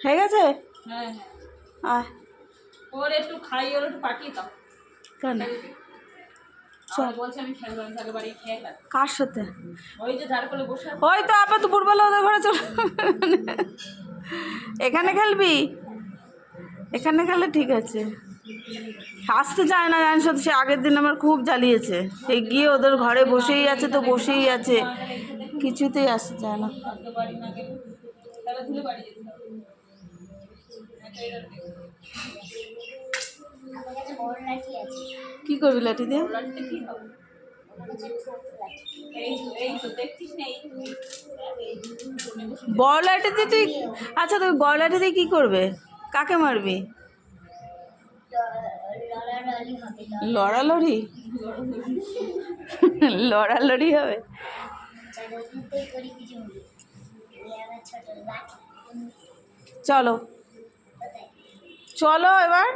হয়ে গেছে? হ্যাঁ আয় ওর একটু খাই, ওর একটু পাঠিয়ে দাও। কেন? বলছে আমি খেলবো, আমি তাকে বাড়ি খেয়ে গেল। কার সাথে? ওই যে যার কোলে বসে ওই তো আপা দুপুরবেলা ওদের ঘরে চল। এখানে খেলবি? এখানে খেলে ঠিক আছে। আসতে চায় না জানিস তো, সে আগের দিন আমার খুব জ্বালিয়েছে। এই গিয়ে ওদের ঘরে বসেই আছে তো বসেই আছে, কিছুতেই আসতে চায় না। বাড়ি না গেলে তাহলে ধুলে বাড়ি যেতে হবে। কি করবি লাঠি দিয়ে? কি হবে? এই তো দেখছিস না, বড় লাঠি দিয়ে তুই, আচ্ছা তুই বড় লাঠি দিয়ে কী করবে? কাকে মারবি? লড়ালড়ি? লড়ালড়ি হবে? চলো চলো এবার।